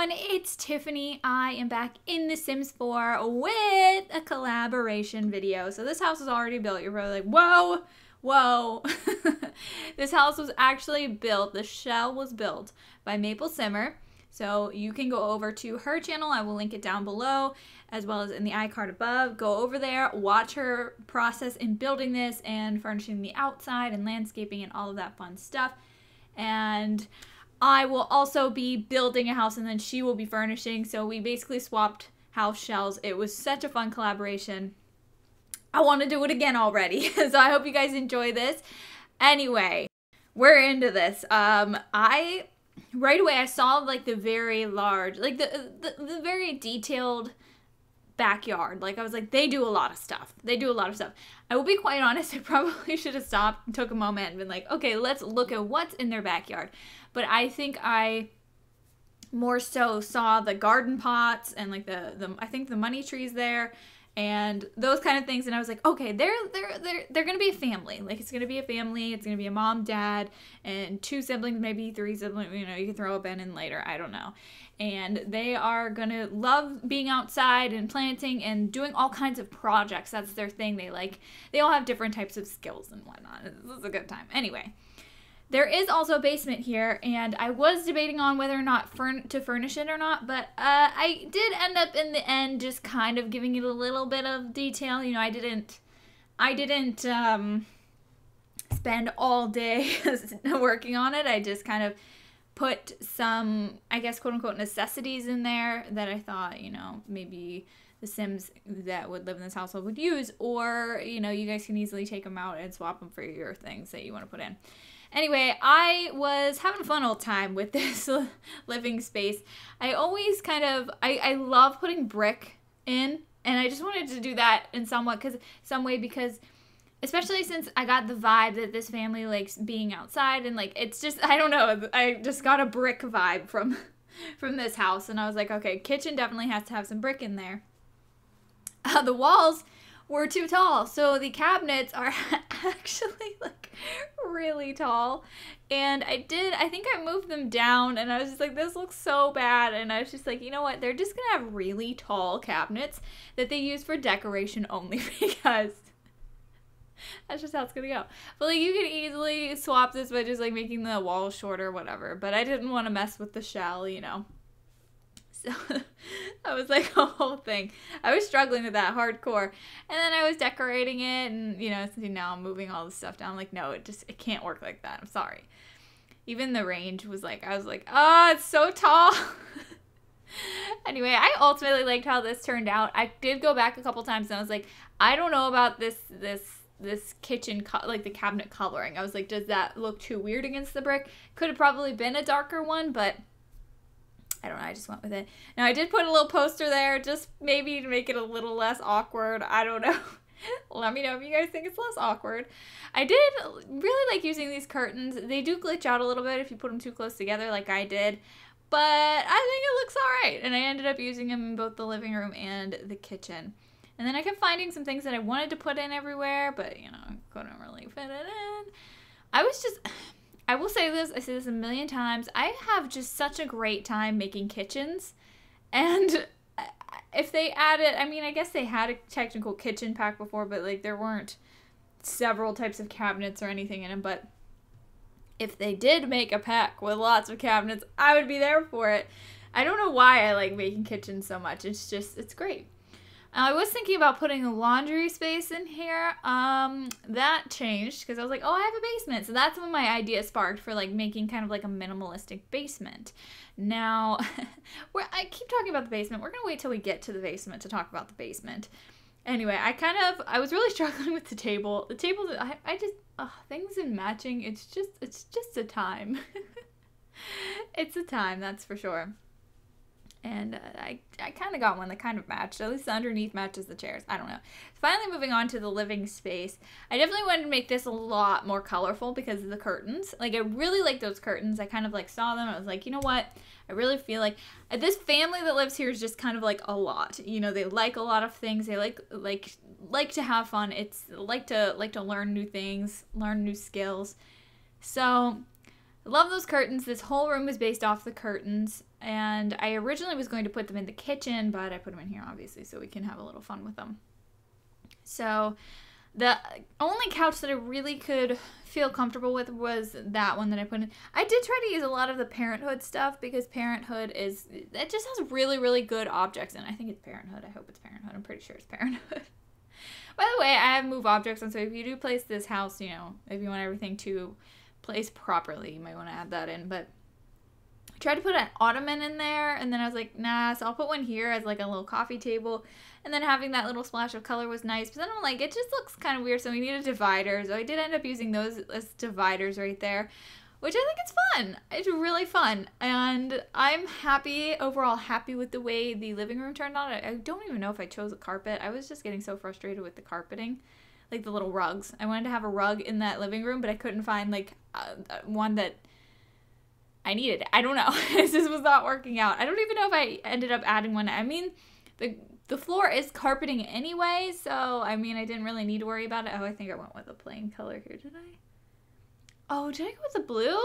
everyone, it's Tiffany. I am back in The Sims 4 with a collaboration video. So this house is already built. You're probably like, whoa, whoa. This house was actually built, the shell was built by MapleSimmer. So you can go over to her channel. I will link it down below as well as in the iCard above. Go over there, watch her process in building this and furnishing the outside and landscaping and all of that fun stuff. And I will also be building a house and then she will be furnishing. So we basically swapped house shells. It was such a fun collaboration. I want to do it again already. So I hope you guys enjoy this. Anyway, we're into this. Right away I saw like the very large, like the very detailed backyard. Like I was like, they do a lot of stuff. They do a lot of stuff. I will be quite honest, I probably should have stopped and took a moment and been like, okay, let's look at what's in their backyard. But I think I more so saw the garden pots and like I think the money trees there and those kind of things, and I was like, okay, they're gonna be a family. Like it's gonna be a family. It's gonna be a mom, dad, and 2 siblings, maybe 3 siblings. You know, you can throw a Ben in later. I don't know. And they are gonna love being outside and planting and doing all kinds of projects. That's their thing. They all have different types of skills and whatnot. This is a good time. Anyway. There is also a basement here, and I was debating on whether or not to furnish it or not, but I did end up in the end just kind of giving it a little bit of detail. You know, I didn't spend all day working on it. I just kind of put some, I guess, quote-unquote necessities in there that I thought, you know, maybe the Sims that would live in this household would use, or, you know, you guys can easily take them out and swap them for your things that you want to put in. Anyway, I was having a fun old time with this living space. I always kind of, I love putting brick in, and I just wanted to do that in some way because especially since I got the vibe that this family likes being outside, and like, it's just, I don't know, I just got a brick vibe from this house, and I was like, okay, kitchen definitely has to have some brick in there. The walls were too tall, so the cabinets are actually like really tall, and I think I moved them down, and I was just like, this looks so bad, and I was just like, you know what, they're just gonna have really tall cabinets that they use for decoration only because that's just how it's gonna go. But like, you could easily swap this by just like making the walls shorter, whatever, but I didn't want to mess with the shell, you know. So that was like a whole thing. I was struggling with that hardcore. And then I was decorating it, and you know, now I'm moving all this stuff down. Like, no, it can't work like that. I'm sorry. Even the range was like, I was like, oh, it's so tall. Anyway, I ultimately liked how this turned out. I did go back a couple times and I was like, I don't know about this kitchen, like the cabinet coloring. I was like, does that look too weird against the brick? Could have probably been a darker one, but I don't know, I just went with it. Now, I did put a little poster there, just maybe to make it a little less awkward. I don't know. Let me know if you guys think it's less awkward. I did really like using these curtains. They do glitch out a little bit if you put them too close together like I did, but I think it looks alright. And I ended up using them in both the living room and the kitchen. And then I kept finding some things that I wanted to put in everywhere, but, you know, I couldn't really fit it in. I will say this, I say this a million times, I have just such a great time making kitchens, and if they added, I mean, I guess they had a technical kitchen pack before, but like there weren't several types of cabinets or anything in them, but if they did make a pack with lots of cabinets, I would be there for it. I don't know why I like making kitchens so much, it's great. I was thinking about putting a laundry space in here. That changed because I was like, oh, I have a basement. So that's when my idea sparked for like making kind of like a minimalistic basement. Now, I keep talking about the basement. We're going to wait till we get to the basement to talk about the basement. Anyway, I was really struggling with the table. The table, things in matching, it's just a time. It's a time, that's for sure. And I kind of got one that kind of matched. At least the underneath matches the chairs. I don't know. Finally moving on to the living space. I definitely wanted to make this a lot more colorful because of the curtains. Like, I really like those curtains. I kind of like saw them. I was like, you know what? I really feel like this family that lives here is just kind of like a lot. You know, they like a lot of things. They like to have fun. It's like to learn new things, learn new skills. So I love those curtains. This whole room is based off the curtains. And I originally was going to put them in the kitchen, but I put them in here, obviously, so we can have a little fun with them. So the only couch that I really could feel comfortable with was that one that I put in. I did try to use a lot of the Parenthood stuff because Parenthood it just has really, really good objects in it. I think it's Parenthood. I hope it's Parenthood. I'm pretty sure it's Parenthood. By the way, I have move objects, and so if you do place this house, you know, if you want everything to place properly, you might want to add that in. But I tried to put an ottoman in there, and then I was like, nah, so I'll put one here as like a little coffee table. And then having that little splash of color was nice, but then I'm like, it just looks kind of weird, so we need a divider. So I did end up using those as dividers right there, which I think it's fun. It's really fun. And I'm overall happy with the way the living room turned out. I don't even know if I chose a carpet. I was just getting so frustrated with the carpeting, like the little rugs. I wanted to have a rug in that living room, but I couldn't find like one that I needed. I don't know. This just was not working out. I don't even know if I ended up adding one. I mean, the floor is carpeting anyway, so I mean, I didn't really need to worry about it. Oh, I think I went with a plain color here, did I? Oh, did I go with the blue?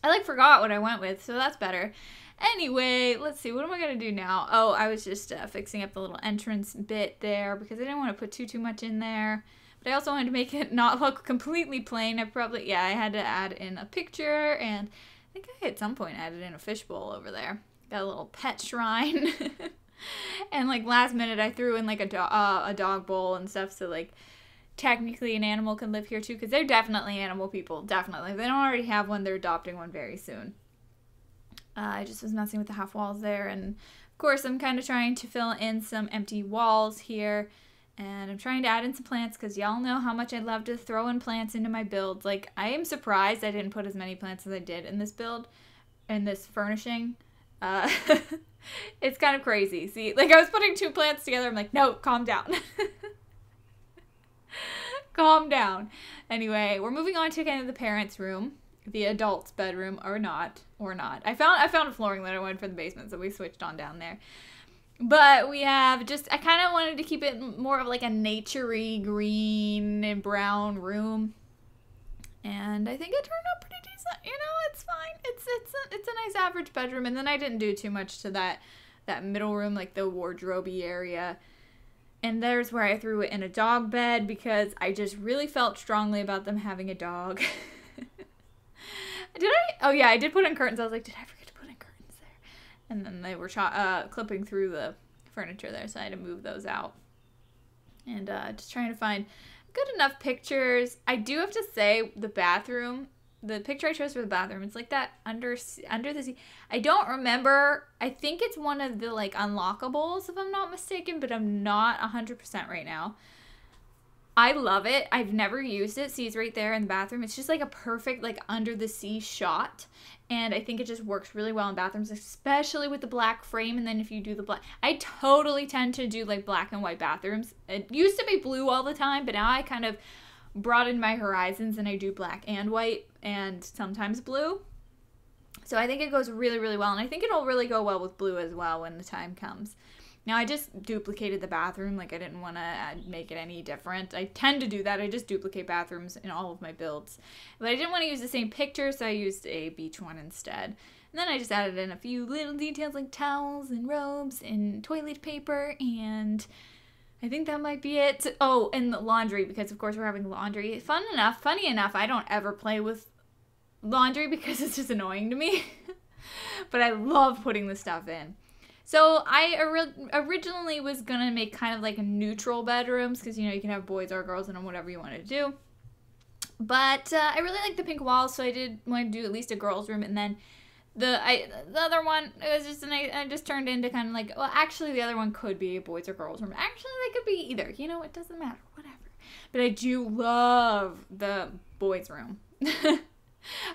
I like forgot what I went with, so that's better. Anyway, let's see, what am I gonna do now? Oh, I was just fixing up the little entrance bit there because I didn't want to put too much in there. But I also wanted to make it not look completely plain. I had to add in a picture, and I think I at some point added in a fishbowl over there. Got a little pet shrine. And like last minute I threw in like a dog bowl and stuff, so like technically an animal can live here too, because they're definitely animal people, definitely. If they don't already have one, they're adopting one very soon. I just was messing with the half walls there, and of course I'm kind of trying to fill in some empty walls here, and I'm trying to add in some plants because y'all know how much I love to throw in plants into my builds. Like, I am surprised I didn't put as many plants as I did in this build, in this furnishing. It's kind of crazy. See, like I was putting 2 plants together. I'm like, no, calm down. Calm down. Anyway, we're moving on to kind of the parents' room, the adults' bedroom, or not. I found a flooring that I wanted for the basement, so we switched on down there. But we have I kind of wanted to keep it more of like a naturey green and brown room, and I think it turned out pretty decent. You know, it's fine. It's a nice average bedroom. And then I didn't do too much to that middle room, like the wardrobe-y area. And there's where I threw it in a dog bed because I just really felt strongly about them having a dog. Did I? Oh yeah, I did put in curtains. I was like, did I forget to put in curtains there? And then they were clipping through the furniture there, so I had to move those out. And just trying to find good enough pictures. I do have to say, the bathroom, the picture I chose for the bathroom, it's like that under the sea. I don't remember. I think it's one of the like unlockables, if I'm not mistaken, but I'm not 100% right now. I love it. I've never used it. See, it's right there in the bathroom. It's just like a perfect like under the sea shot. And I think it just works really well in bathrooms, especially with the black frame. And then if you do the black, I totally tend to do like black and white bathrooms. It used to be blue all the time, but now I kind of broadened my horizons and I do black and white and sometimes blue. So I think it goes really, really well. And I think it'll really go well with blue as well when the time comes. Now, I just duplicated the bathroom. Like, I didn't want to make it any different. I tend to do that. I just duplicate bathrooms in all of my builds. But I didn't want to use the same picture, so I used a beach one instead. And then I just added in a few little details like towels and robes and toilet paper, and I think that might be it. Oh, and the laundry, because of course we're having laundry. Funny enough, I don't ever play with laundry because it's just annoying to me. But I love putting the stuff in. So I originally was going to make kind of like a neutral bedrooms because, you know, you can have boys or girls and whatever you want to do. But I really like the pink walls, so I did want to do at least a girls' room. And then the other one, it was just I just turned into kind of like, well, actually the other one could be a boys or girls' room. Actually, they could be either. You know, it doesn't matter. Whatever. But I do love the boys' room.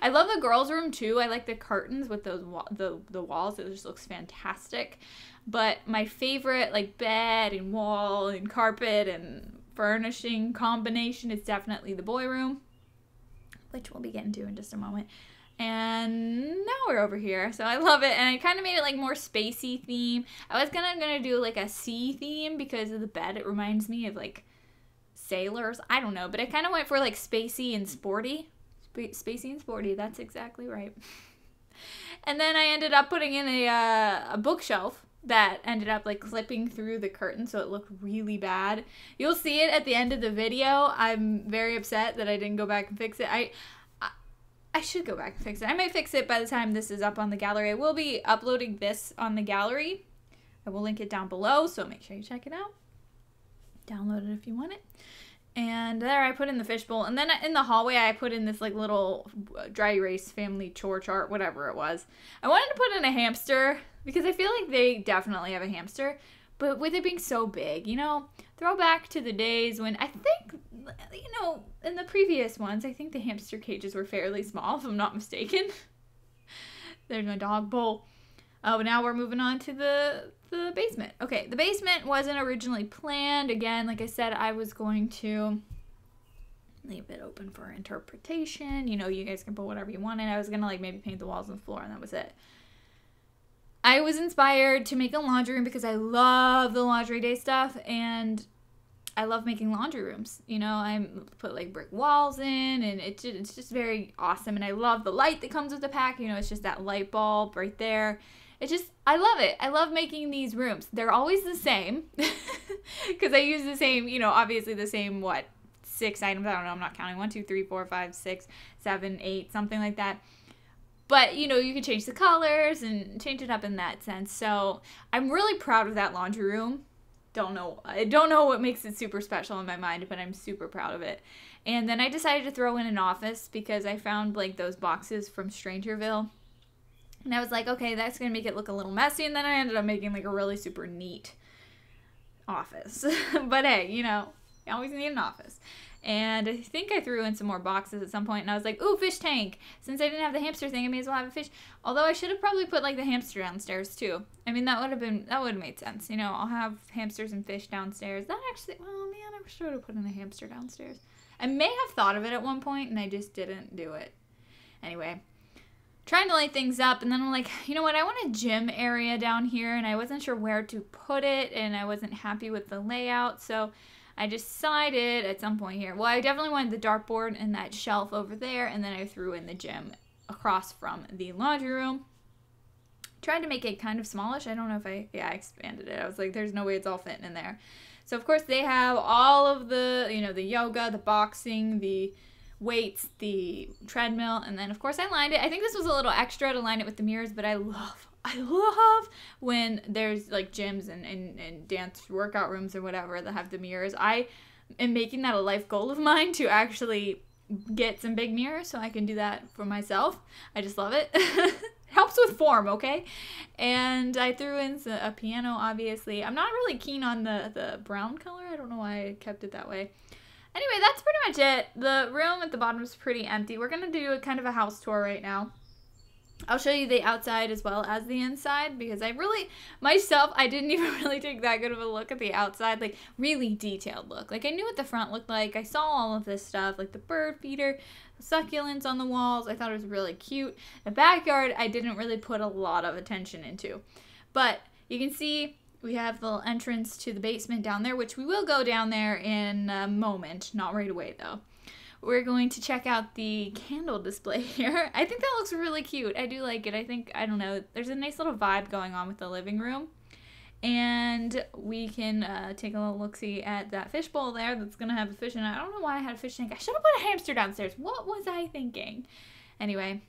I love the girls' room too. I like the curtains with those the walls. It just looks fantastic. But my favorite like bed and wall and carpet and furnishing combination is definitely the boy room, which we'll be getting to in just a moment. And now we're over here, so I love it. And I kind of made it like more spacey theme. I was gonna do like a sea theme because of the bed. It reminds me of like sailors. I don't know, but I kind of went for like spacey and sporty. Spacey and sporty, that's exactly right. And then I ended up putting in a bookshelf that ended up like clipping through the curtain, so it looked really bad. You'll see it at the end of the video. I'm very upset that I didn't go back and fix it. I should go back and fix it. I might fix it by the time this is up on the gallery. I will be uploading this on the gallery. I will link it down below, so make sure you check it out. Download it if you want it. And there I put in the fishbowl. And then in the hallway I put in this like little dry erase family chore chart, whatever it was. I wanted to put in a hamster because I feel like they definitely have a hamster. But with it being so big, you know, throwback to the days when I think, you know, in the previous ones, I think the hamster cages were fairly small, if I'm not mistaken. There's my dog bowl. Oh, now we're moving on to the basement. Okay, the basement wasn't originally planned. Again, like I said, I was going to leave it open for interpretation. You know, you guys can put whatever you want in. I was going to like maybe paint the walls and the floor, and that was it. I was inspired to make a laundry room because I love the laundry day stuff, and I love making laundry rooms. You know, I put like brick walls in, and it's just very awesome. And I love the light that comes with the pack. You know, it's just that light bulb right there. I love it. I love making these rooms. They're always the same because I use the same, you know, obviously the same, what, 6 items. I don't know. I'm not counting. 1, 2, 3, 4, 5, 6, 7, 8, something like that. But, you know, you can change the colors and change it up in that sense. So I'm really proud of that laundry room. I don't know what makes it super special in my mind, but I'm super proud of it. And then I decided to throw in an office because I found like those boxes from Strangerville. And I was like, okay, that's going to make it look a little messy. And then I ended up making like a really super neat office. But hey, you know, you always need an office. And I think I threw in some more boxes at some point, and I was like, ooh, fish tank. Since I didn't have the hamster thing, I may as well have a fish. Although I should have probably put like the hamster downstairs too. I mean, that would have made sense. You know, I'll have hamsters and fish downstairs. That actually, well, man, I should have put in a hamster downstairs. I may have thought of it at one point, and I just didn't do it. Anyway, trying to light things up, and then I'm like, you know what, I want a gym area down here, and I wasn't sure where to put it, and I wasn't happy with the layout, so I decided at some point here, well, I definitely wanted the dartboard and that shelf over there, and then I threw in the gym across from the laundry room. Tried to make it kind of smallish. I don't know if I expanded it. I was like, there's no way it's all fitting in there. So, of course, they have all of the, you know, the yoga, the boxing, the weights, the treadmill, and then of course I lined it. I think this was a little extra to line it with the mirrors, but I love when there's like gyms and dance workout rooms or whatever that have the mirrors. I am making that a life goal of mine to actually get some big mirrors so I can do that for myself. I just love it. It helps with form, okay? And I threw in a piano, obviously. I'm not really keen on the brown color. I don't know why I kept it that way. Anyway, that's pretty much it. The room at the bottom is pretty empty. We're going to do a kind of a house tour right now. I'll show you the outside as well as the inside because I didn't even really take that good of a look at the outside, like really detailed look. Like I knew what the front looked like. I saw all of this stuff, like the bird feeder, the succulents on the walls. I thought it was really cute. The backyard, I didn't really put a lot of attention into. But you can see we have the little entrance to the basement down there, which we will go down there in a moment. Not right away, though. We're going to check out the candle display here. I think that looks really cute. I do like it. I don't know, there's a nice little vibe going on with the living room. And we can take a little look-see at that fishbowl there that's going to have a fish in it. I don't know why I had a fish tank. I should have put a hamster downstairs. What was I thinking? Anyway.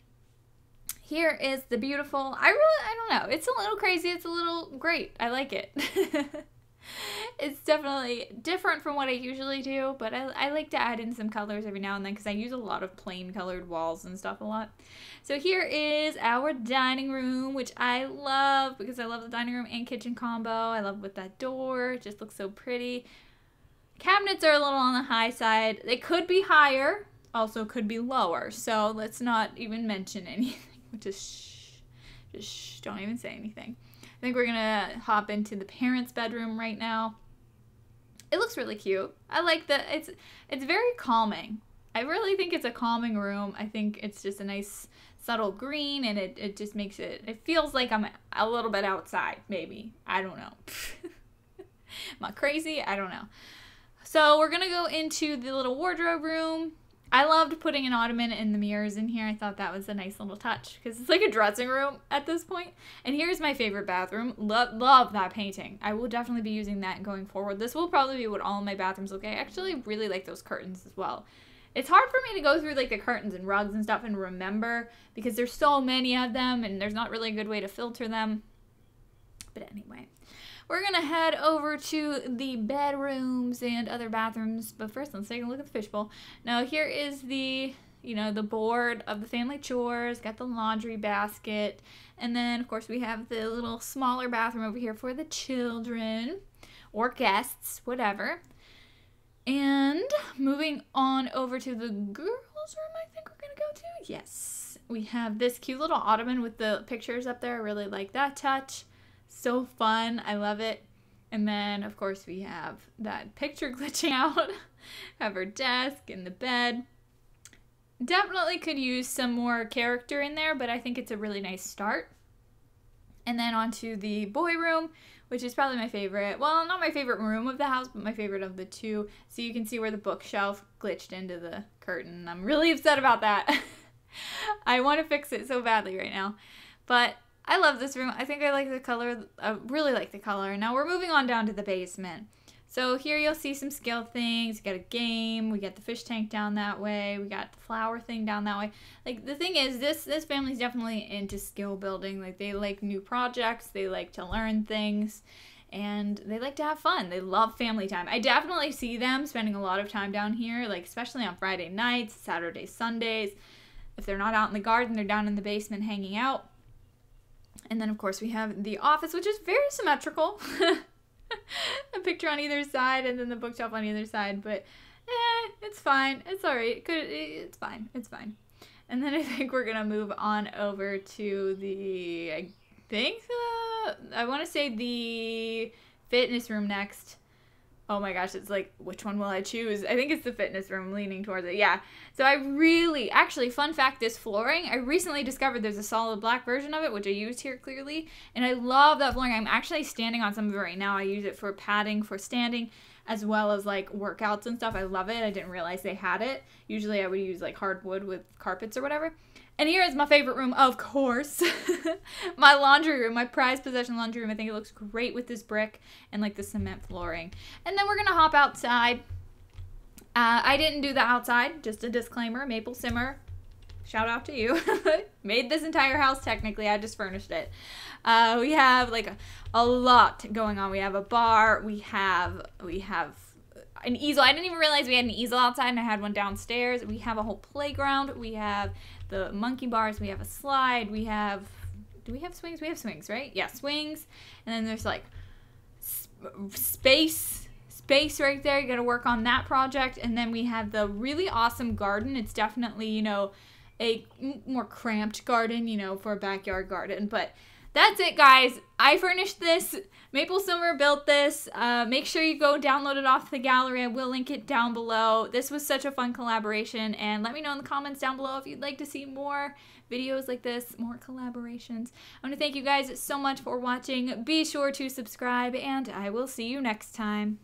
Here is the beautiful, I don't know, it's a little crazy, it's a little great, I like it. It's definitely different from what I usually do, but I like to add in some colors every now and then because I use a lot of plain colored walls and stuff a lot. So here is our dining room, which I love because I love the dining room and kitchen combo. I love with that door, it just looks so pretty. Cabinets are a little on the high side. They could be higher, also could be lower, so let's not even mention anything. Just shh, don't even say anything. I think we're gonna hop into the parents' bedroom right now. It looks really cute. I like that. It's very calming. I really think it's a calming room. I think it's just a nice subtle green, and it just makes it feels like I'm a little bit outside, maybe. I don't know. Am I crazy? I don't know. So we're gonna go into the little wardrobe room. I loved putting an ottoman and the mirrors in here. I thought that was a nice little touch because it's like a dressing room at this point. And here's my favorite bathroom. Love that painting. I will definitely be using that going forward. This will probably be what all of my bathrooms look like. I actually really like those curtains as well. It's hard for me to go through like the curtains and rugs and stuff and remember because there's so many of them and there's not really a good way to filter them. But anyway, we're going to head over to the bedrooms and other bathrooms. But first, let's take a look at the fishbowl. Now, here is the, you know, the board of the family chores. Got the laundry basket. And then, of course, we have the little smaller bathroom over here for the children or guests, whatever. And moving on over to the girls' room, I think we're going to go to. Yes. We have this cute little ottoman with the pictures up there. I really like that touch. So fun. I love it. And then, of course, we have that picture glitching out. Have our desk and the bed. Definitely could use some more character in there, but I think it's a really nice start. And then onto the boy room, which is probably my favorite. Well, not my favorite room of the house, but my favorite of the two. So you can see where the bookshelf glitched into the curtain. I'm really upset about that. I want to fix it so badly right now. But I love this room. I think I like the color. I really like the color. Now we're moving on down to the basement. So here you'll see some skill things. You got a game. We got the fish tank down that way. We got the flower thing down that way. Like the thing is, this family's definitely into skill building. Like they like new projects. They like to learn things. And they like to have fun. They love family time. I definitely see them spending a lot of time down here, like especially on Friday nights, Saturdays, Sundays. If they're not out in the garden, they're down in the basement hanging out. And then, of course, we have the office, which is very symmetrical. A picture on either side and then the bookshelf on either side. But, it's fine. It's all right. It's fine. It's fine. And then I think we're going to move on over to the, I want to say the fitness room next. Oh my gosh, it's like, which one will I choose? I think it's the fitness room. I'm leaning towards it. Yeah. So I really, actually, fun fact, this flooring, I recently discovered there's a solid black version of it, which I used here clearly. And I love that flooring. I'm actually standing on some of it right now. I use it for padding, for standing, as well as like workouts and stuff. I love it. I didn't realize they had it. Usually I would use like hardwood with carpets or whatever. And here is my favorite room, of course. My laundry room, my prized possession laundry room. I think it looks great with this brick and like the cement flooring. And then we're going to hop outside. I didn't do the outside, just a disclaimer. MapleSimmer, shout out to you. Made this entire house technically. I just furnished it. We have like a lot going on. We have a bar. We have an easel. I didn't even realize we had an easel outside and I had one downstairs. We have a whole playground. We have the monkey bars. We have a slide. We have, do we have swings? We have swings, right? Yeah, swings. And then there's like space right there. You got to work on that project. And then we have the really awesome garden. It's definitely, you know, a more cramped garden, you know, for a backyard garden. But that's it, guys. I furnished this. MapleSimmer built this. Make sure you go download it off the gallery. I will link it down below. This was such a fun collaboration. And let me know in the comments down below if you'd like to see more videos like this, more collaborations. I want to thank you guys so much for watching. Be sure to subscribe, and I will see you next time.